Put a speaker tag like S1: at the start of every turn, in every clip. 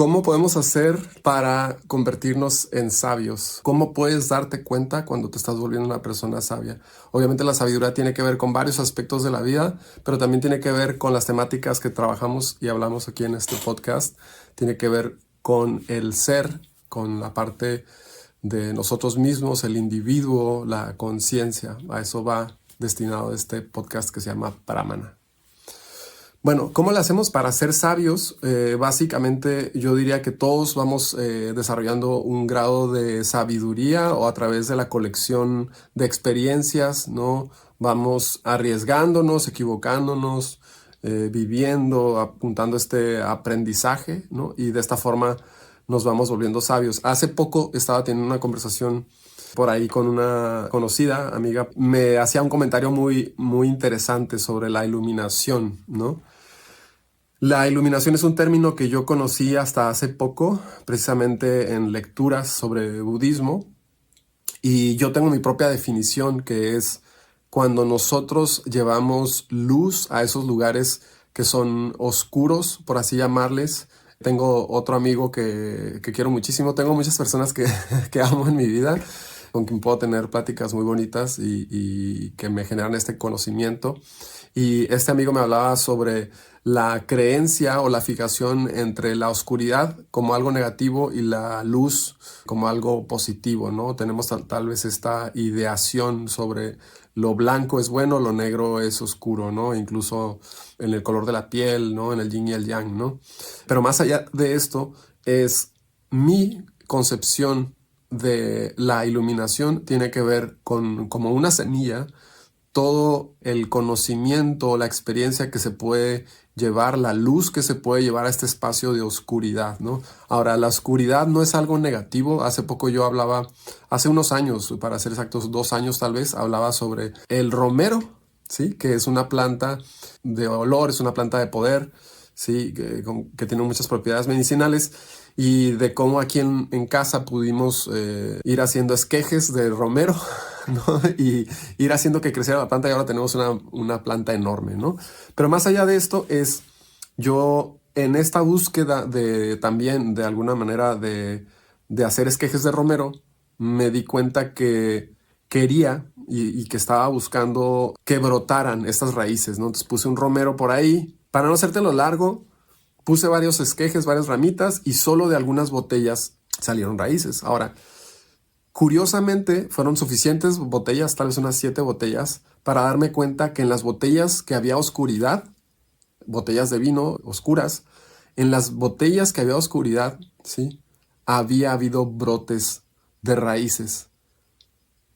S1: ¿Cómo podemos hacer para convertirnos en sabios? ¿Cómo puedes darte cuenta cuando te estás volviendo una persona sabia? Obviamente la sabiduría tiene que ver con varios aspectos de la vida, pero también tiene que ver con las temáticas que trabajamos y hablamos aquí en este podcast. Tiene que ver con el ser, con la parte de nosotros mismos, el individuo, la conciencia. A eso va destinado este podcast que se llama Pramana. Bueno, ¿cómo le hacemos para ser sabios? Básicamente yo diría que todos vamos desarrollando un grado de sabiduría o a través de la colección de experiencias, ¿no? Vamos arriesgándonos, equivocándonos, viviendo, apuntando este aprendizaje, ¿no? Y de esta forma nos vamos volviendo sabios. Hace poco estaba teniendo una conversación por ahí con una conocida amiga. Me hacía un comentario muy interesante sobre la iluminación, ¿no? La iluminación es un término que yo conocí hasta hace poco, precisamente en lecturas sobre budismo, y yo tengo mi propia definición, que es cuando nosotros llevamos luz a esos lugares que son oscuros, por así llamarles. Tengo otro amigo que quiero muchísimo, tengo muchas personas que amo en mi vida, con quien puedo tener pláticas muy bonitas y que me generan este conocimiento. Y este amigo me hablaba sobre la creencia o la fijación entre la oscuridad como algo negativo y la luz como algo positivo, ¿no? Tenemos tal vez esta ideación sobre lo blanco es bueno, lo negro es oscuro, ¿no? Incluso en el color de la piel, ¿no? En el yin y el yang, ¿no? Pero más allá de esto es mi concepción de la iluminación tiene que ver con como una semilla, todo el conocimiento, la experiencia que se puede llevar, la luz que se puede llevar a este espacio de oscuridad, ¿no? Ahora, la oscuridad no es algo negativo. Hace poco yo hablaba, hace unos años, para ser exactos, 2 años tal vez, hablaba sobre el romero, ¿sí? Que es una planta de olor, es una planta de poder, ¿sí? Que tiene muchas propiedades medicinales. Y de cómo aquí en casa pudimos ir haciendo esquejes de romero, ¿no? Y ir haciendo que creciera la planta y ahora tenemos una planta enorme, ¿no? Pero más allá de esto es yo en esta búsqueda de también de alguna manera de hacer esquejes de romero, me di cuenta que quería y que estaba buscando que brotaran estas raíces, ¿no? Entonces puse un romero por ahí. Para no hacértelo largo, puse varios esquejes, varias ramitas y solo de algunas botellas salieron raíces. Ahora, curiosamente, fueron suficientes botellas, tal vez unas 7 botellas, para darme cuenta que en las botellas que había oscuridad, botellas de vino oscuras, en las botellas que había oscuridad, ¿sí? Había habido brotes de raíces.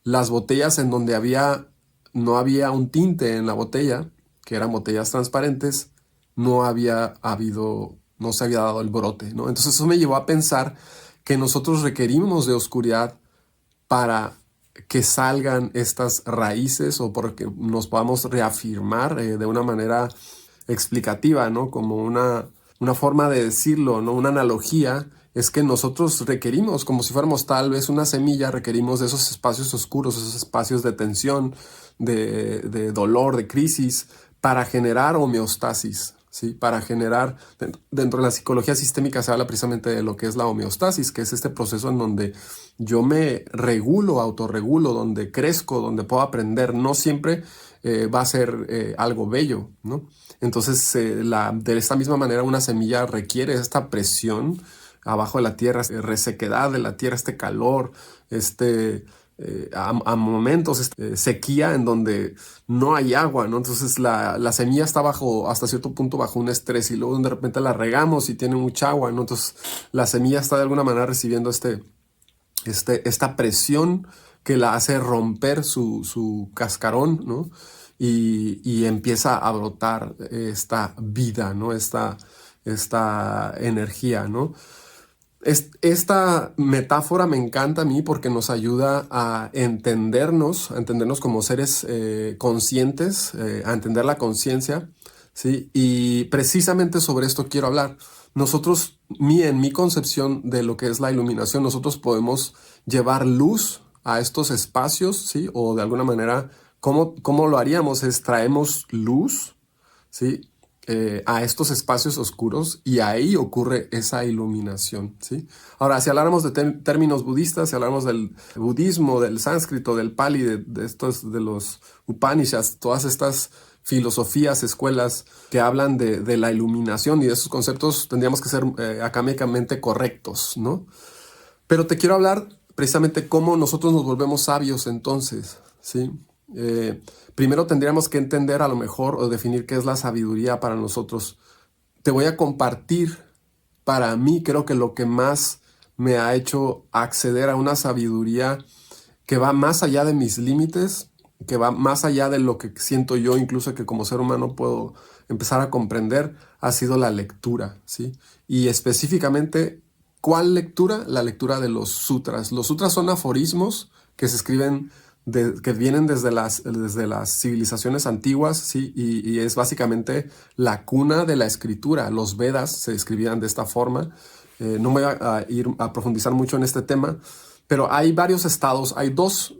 S1: Las botellas en donde no había un tinte en la botella, que eran botellas transparentes, no se había dado el brote, ¿no? Entonces eso me llevó a pensar que nosotros requerimos de oscuridad para que salgan estas raíces o porque nos podamos reafirmar de una manera explicativa, ¿no? Como una forma de decirlo, ¿no? Una analogía es que nosotros requerimos, como si fuéramos tal vez una semilla, requerimos de esos espacios oscuros, esos espacios de tensión, de dolor, de crisis, para generar homeostasis, ¿sí? Para generar, dentro de la psicología sistémica se habla precisamente de lo que es la homeostasis, que es este proceso en donde yo me regulo, autorregulo, donde crezco, donde puedo aprender. No siempre va a ser algo bello, ¿no? Entonces, de esta misma manera, una semilla requiere esta presión abajo de la tierra, resequedad de la tierra, este calor, a momentos sequía en donde no hay agua, ¿no? Entonces la semilla está hasta cierto punto bajo un estrés y luego de repente la regamos y tiene mucha agua, ¿no? Entonces la semilla está de alguna manera recibiendo esta presión que la hace romper su cascarón, ¿no? Y empieza a brotar esta vida, ¿no? Esta energía, ¿no? Esta metáfora me encanta a mí porque nos ayuda a entendernos como seres conscientes, a entender la conciencia, ¿sí? Y precisamente sobre esto quiero hablar. Nosotros, en mi concepción de lo que es la iluminación, nosotros podemos llevar luz a estos espacios, ¿sí? O de alguna manera, ¿cómo lo haríamos? Traemos luz, ¿sí? a estos espacios oscuros y ahí ocurre esa iluminación, ¿sí? Ahora, si habláramos de términos budistas, si habláramos del budismo, del sánscrito, del pali, de estos, de los Upanishads, todas estas filosofías, escuelas que hablan de la iluminación y de esos conceptos, tendríamos que ser académicamente correctos, ¿no? Pero te quiero hablar precisamente cómo nosotros nos volvemos sabios entonces, ¿sí? Primero tendríamos que entender a lo mejor o definir qué es la sabiduría para nosotros. Te voy a compartir, para mí creo que lo que más me ha hecho acceder a una sabiduría que va más allá de mis límites, que va más allá de lo que siento yo, incluso que como ser humano puedo empezar a comprender, ha sido la lectura, ¿sí? Y específicamente, ¿cuál lectura? La lectura de los sutras. Los sutras son aforismos que se escriben, que vienen desde las civilizaciones antiguas, ¿sí? Y es básicamente la cuna de la escritura. Los Vedas se escribían de esta forma. No voy a ir a profundizar mucho en este tema, pero hay varios estados, hay dos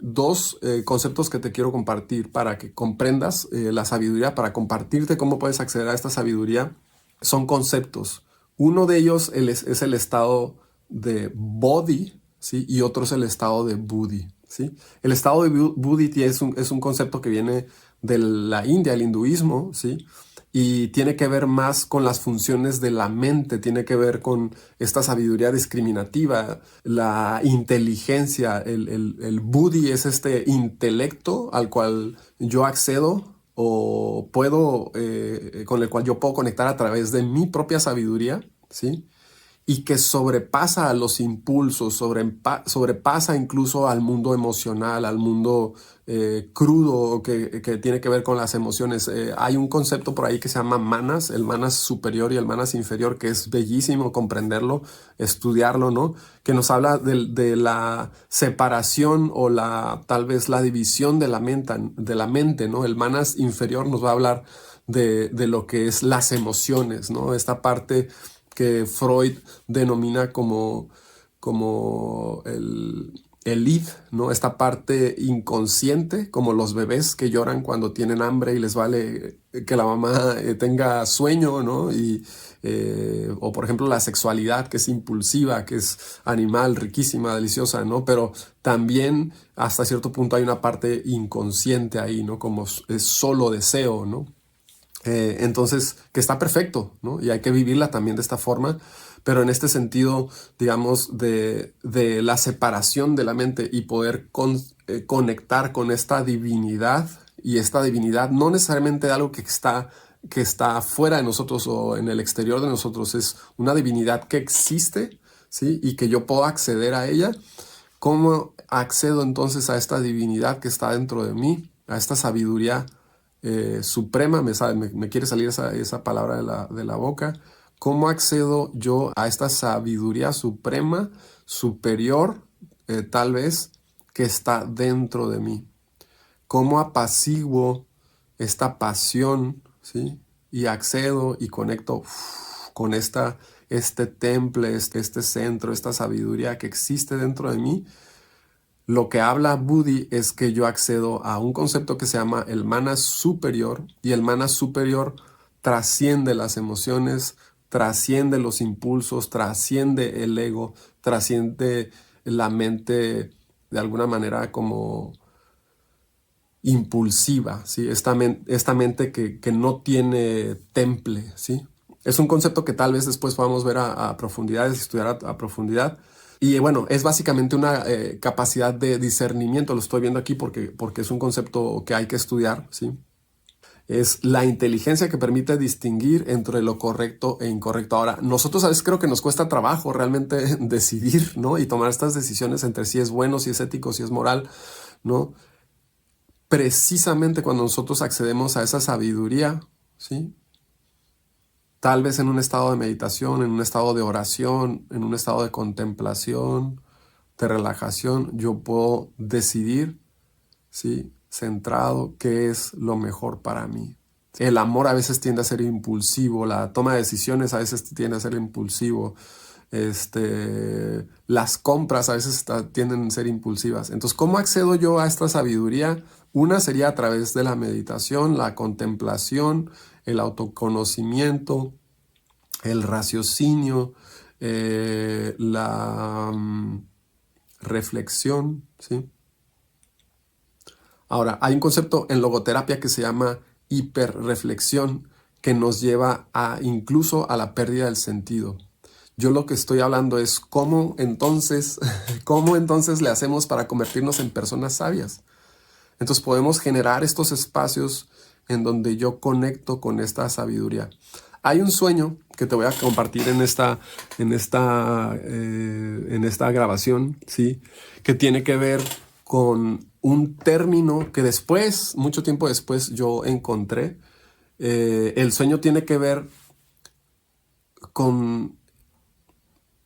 S1: conceptos que te quiero compartir para que comprendas la sabiduría, para compartirte cómo puedes acceder a esta sabiduría. Son conceptos. Uno de ellos es el estado de Bodhi, ¿sí? Y otro es el estado de Buddhi, ¿sí? El estado de Buddhi es un concepto que viene de la India, el hinduismo, ¿sí? Y tiene que ver más con las funciones de la mente, tiene que ver con esta sabiduría discriminativa, la inteligencia. El Buddhi es este intelecto al cual yo accedo o puedo, con el cual yo puedo conectar a través de mi propia sabiduría, ¿sí? Y que sobrepasa a los impulsos, sobrepasa incluso al mundo emocional, al mundo crudo que tiene que ver con las emociones. Hay un concepto por ahí que se llama manas, el manas superior y el manas inferior, que es bellísimo comprenderlo, estudiarlo, ¿no? Que nos habla de la separación o tal vez la división de la mente, ¿no? El manas inferior nos va a hablar de lo que es las emociones, ¿no? Esta parte que Freud denomina como el id, ¿no? Esta parte inconsciente, como los bebés que lloran cuando tienen hambre y les vale que la mamá tenga sueño, ¿no? O por ejemplo la sexualidad, que es impulsiva, que es animal, riquísima, deliciosa, ¿no? Pero también hasta cierto punto hay una parte inconsciente ahí, ¿no? Como es solo deseo, ¿no? Entonces, que está perfecto, ¿no? Y hay que vivirla también de esta forma, pero en este sentido, digamos, de la separación de la mente y poder conectar con esta divinidad, y esta divinidad no necesariamente algo que está fuera de nosotros o en el exterior de nosotros, es una divinidad que existe, ¿sí? Y que yo puedo acceder a ella. ¿Cómo accedo entonces a esta divinidad que está dentro de mí, a esta sabiduría suprema? Me quiere salir esa palabra de la boca. ¿Cómo accedo yo a esta sabiduría suprema, superior, tal vez, que está dentro de mí? ¿Cómo apaciguo esta pasión, ¿sí? Y accedo y conecto con este temple, este centro, esta sabiduría que existe dentro de mí? Lo que habla Buddhi es que yo accedo a un concepto que se llama el manas superior, y el manas superior trasciende las emociones, trasciende los impulsos, trasciende el ego, trasciende la mente de alguna manera como impulsiva, ¿sí? Esta mente que no tiene temple, ¿sí? Es un concepto que tal vez después podamos ver a profundidad, estudiar a profundidad. Y bueno, es básicamente una capacidad de discernimiento. Lo estoy viendo aquí porque es un concepto que hay que estudiar, ¿sí? Es la inteligencia que permite distinguir entre lo correcto e incorrecto. Ahora, nosotros a veces creo que nos cuesta trabajo realmente decidir, ¿no? Y tomar estas decisiones entre si es bueno, si es ético, si es moral, ¿no? Precisamente cuando nosotros accedemos a esa sabiduría, ¿sí? Tal vez en un estado de meditación, en un estado de oración, en un estado de contemplación, de relajación, yo puedo decidir, ¿sí? Centrado, qué es lo mejor para mí. El amor a veces tiende a ser impulsivo, la toma de decisiones a veces tiende a ser impulsivo, las compras a veces tienden a ser impulsivas. Entonces, ¿cómo accedo yo a esta sabiduría? Una sería a través de la meditación, la contemplación, el autoconocimiento, el raciocinio, la reflexión, ¿sí? Ahora, hay un concepto en logoterapia que se llama hiperreflexión, que nos lleva incluso a la pérdida del sentido. Yo lo que estoy hablando es cómo entonces le hacemos para convertirnos en personas sabias. Entonces podemos generar estos espacios en donde yo conecto con esta sabiduría. Hay un sueño que te voy a compartir en esta grabación, ¿sí? Que tiene que ver con un término que después, mucho tiempo después, yo encontré. El sueño tiene que ver con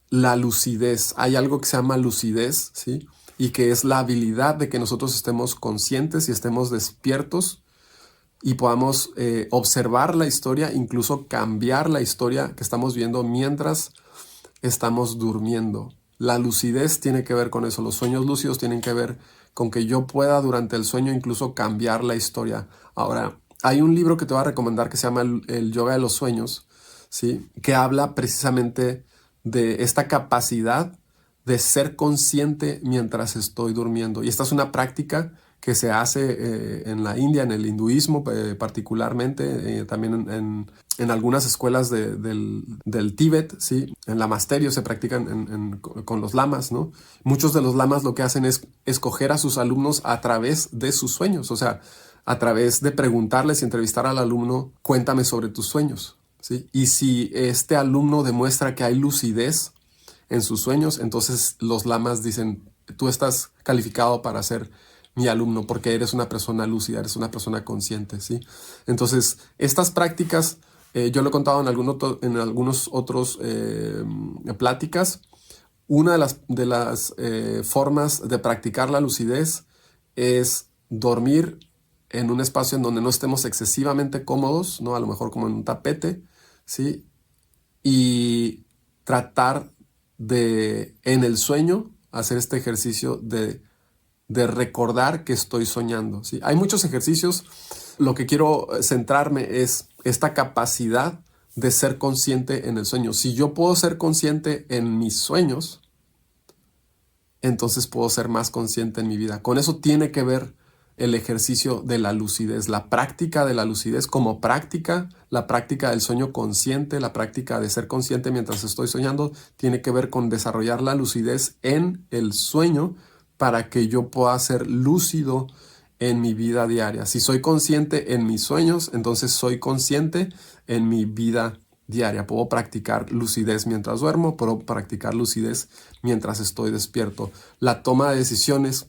S1: la lucidez. Hay algo que se llama lucidez, ¿sí? Y que es la habilidad de que nosotros estemos conscientes y estemos despiertos y podamos observar la historia, incluso cambiar la historia que estamos viendo mientras estamos durmiendo. La lucidez tiene que ver con eso. Los sueños lúcidos tienen que ver con que yo pueda durante el sueño incluso cambiar la historia. Ahora, hay un libro que te voy a recomendar que se llama El Yoga de los Sueños, ¿sí? Que habla precisamente de esta capacidad de ser consciente mientras estoy durmiendo. Y esta es una práctica que se hace en la India, en el hinduismo particularmente, también en algunas escuelas del Tíbet, ¿sí? En lamasterio se practican con los lamas, ¿no? Muchos de los lamas lo que hacen es escoger a sus alumnos a través de sus sueños, o sea, a través de preguntarles y entrevistar al alumno, cuéntame sobre tus sueños, ¿sí? Y si este alumno demuestra que hay lucidez en sus sueños, entonces los lamas dicen, tú estás calificado para ser mi alumno porque eres una persona lúcida, eres una persona consciente, ¿sí? Entonces, estas prácticas, yo lo he contado en algunos otros pláticas. Una de las formas de practicar la lucidez es dormir en un espacio en donde no estemos excesivamente cómodos, ¿no? A lo mejor como en un tapete, ¿sí? Y tratar en el sueño, hacer este ejercicio de recordar que estoy soñando, ¿sí? Hay muchos ejercicios. Lo que quiero centrarme es esta capacidad de ser consciente en el sueño. Si yo puedo ser consciente en mis sueños, entonces puedo ser más consciente en mi vida. Con eso tiene que ver el ejercicio de la lucidez, la práctica de la lucidez como práctica, la práctica del sueño consciente, la práctica de ser consciente mientras estoy soñando, tiene que ver con desarrollar la lucidez en el sueño para que yo pueda ser lúcido en mi vida diaria. Si soy consciente en mis sueños, entonces soy consciente en mi vida diaria. Puedo practicar lucidez mientras duermo, puedo practicar lucidez mientras estoy despierto. La toma de decisiones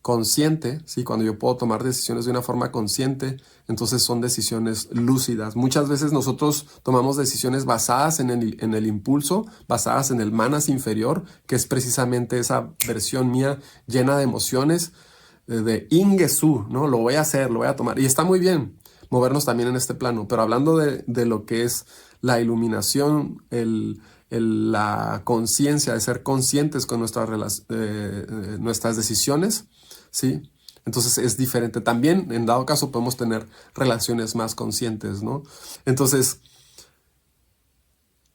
S1: consciente, ¿sí? Cuando yo puedo tomar decisiones de una forma consciente, entonces son decisiones lúcidas. Muchas veces nosotros tomamos decisiones basadas en el impulso, basadas en el manas inferior, que es precisamente esa versión mía llena de emociones, de Ingesu, ¿no? Lo voy a hacer, lo voy a tomar. Y está muy bien movernos también en este plano, pero hablando de lo que es la iluminación, la conciencia, de ser conscientes con nuestras decisiones, ¿sí? Entonces es diferente. También, en dado caso, podemos tener relaciones más conscientes, ¿no? Entonces,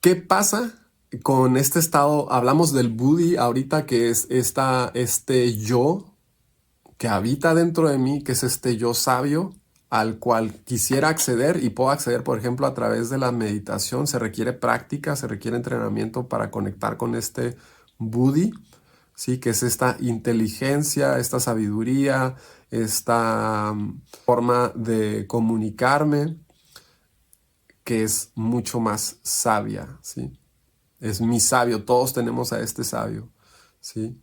S1: ¿qué pasa con este estado? Hablamos del Buddhi ahorita, que es este yo que habita dentro de mí, que es este yo sabio al cual quisiera acceder y puedo acceder, por ejemplo, a través de la meditación. Se requiere práctica, se requiere entrenamiento para conectar con este Buddhi, ¿sí? Que es esta inteligencia, esta sabiduría, esta forma de comunicarme que es mucho más sabia, ¿sí? Es mi sabio, todos tenemos a este sabio, ¿sí?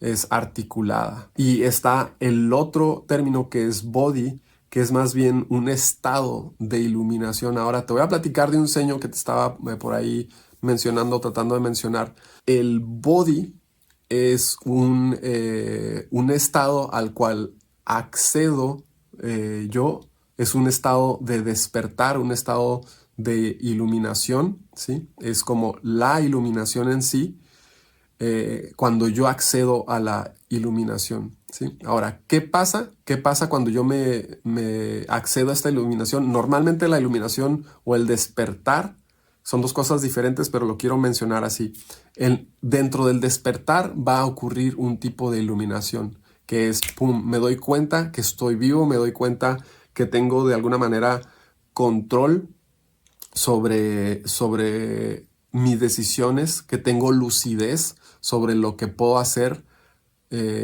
S1: Es articulada. Y está el otro término que es bodhi, que es más bien un estado de iluminación. Ahora te voy a platicar de un sueño que te estaba por ahí mencionando, tratando de mencionar. El bodhi es un estado al cual accedo yo, es un estado de despertar, un estado de iluminación, ¿sí? Es como la iluminación en sí, cuando yo accedo a la iluminación. ¿sí? Ahora, ¿qué pasa? ¿Qué pasa cuando yo me accedo a esta iluminación? Normalmente la iluminación o el despertar son dos cosas diferentes, pero lo quiero mencionar así. Dentro del despertar va a ocurrir un tipo de iluminación, que es, pum, me doy cuenta que estoy vivo, me doy cuenta que tengo de alguna manera control sobre mis decisiones, que tengo lucidez sobre lo que puedo hacer,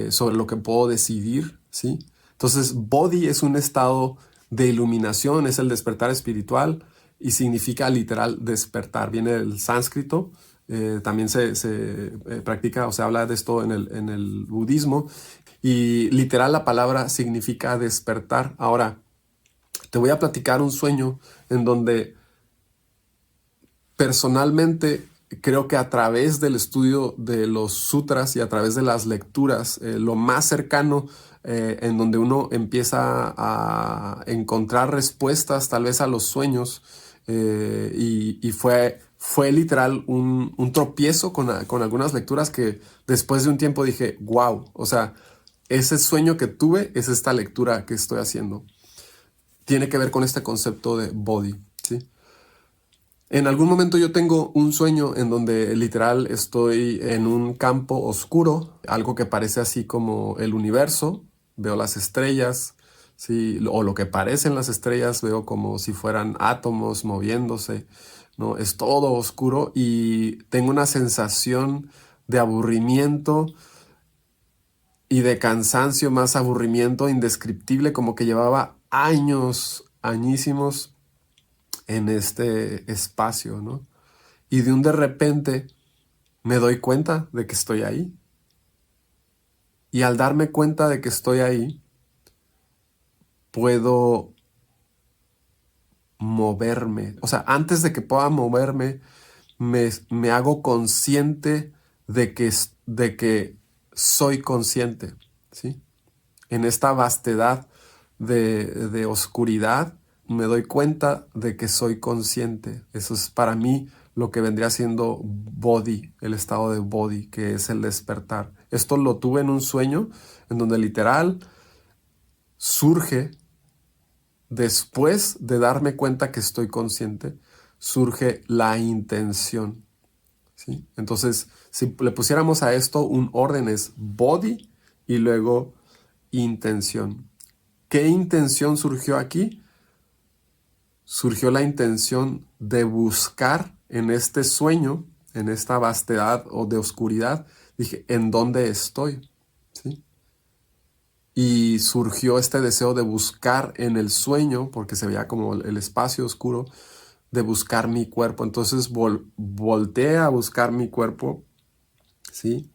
S1: sobre lo que puedo decidir, ¿sí? Entonces, Bodhi es un estado de iluminación, es el despertar espiritual y significa literal despertar. Viene del sánscrito, también se practica o se habla de esto en el budismo y literal la palabra significa despertar. Ahora, te voy a platicar un sueño en donde personalmente creo que a través del estudio de los sutras y a través de las lecturas, lo más cercano en donde uno empieza a encontrar respuestas tal vez a los sueños y fue literal un tropiezo con algunas lecturas que después de un tiempo dije, wow, o sea, ese sueño que tuve es esta lectura que estoy haciendo. Tiene que ver con este concepto de body, ¿sí? En algún momento yo tengo un sueño en donde literal estoy en un campo oscuro, algo que parece así como el universo, veo las estrellas, ¿sí? O lo que parecen las estrellas, veo como si fueran átomos moviéndose, ¿no? Es todo oscuro y tengo una sensación de aburrimiento y de cansancio, más aburrimiento indescriptible, como que llevaba años, añísimos en este espacio, ¿no? Y de repente me doy cuenta de que estoy ahí. Y al darme cuenta de que estoy ahí, puedo moverme. O sea, antes de que pueda moverme, me hago consciente de que soy consciente, ¿sí? En esta vastedad de oscuridad, me doy cuenta de que soy consciente. Eso es para mí lo que vendría siendo body, el estado de body, que es el despertar. Esto lo tuve en un sueño en donde literal surge, después de darme cuenta que estoy consciente, surge la intención, ¿sí? Entonces, si le pusiéramos a esto un orden es body y luego intención. ¿Qué intención surgió aquí? Surgió la intención de buscar en este sueño, en esta vastedad o de oscuridad, dije, ¿en dónde estoy? ¿Sí? Y surgió este deseo de buscar en el sueño, porque se veía como el espacio oscuro, de buscar mi cuerpo. Entonces volteé a buscar mi cuerpo, ¿sí?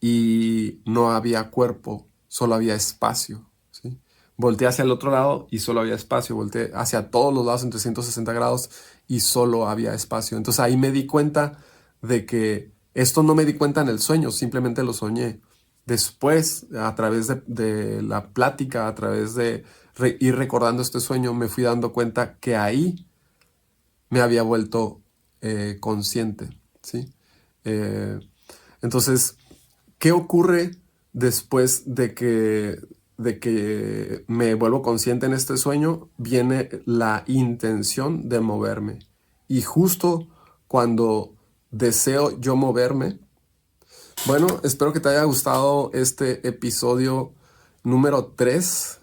S1: Y no había cuerpo, solo había espacio, ¿sí? Volteé hacia el otro lado y solo había espacio. Volteé hacia todos los lados en 360 grados y solo había espacio. Entonces ahí me di cuenta de que esto no me di cuenta en el sueño, simplemente lo soñé. Después, a través de la plática, a través de ir recordando este sueño, me fui dando cuenta que ahí me había vuelto consciente, ¿sí? Eh, entonces, ¿qué ocurre después de que me vuelvo consciente en este sueño? Viene la intención de moverme. Y justo cuando deseo yo moverme, bueno, espero que te haya gustado este episodio número 3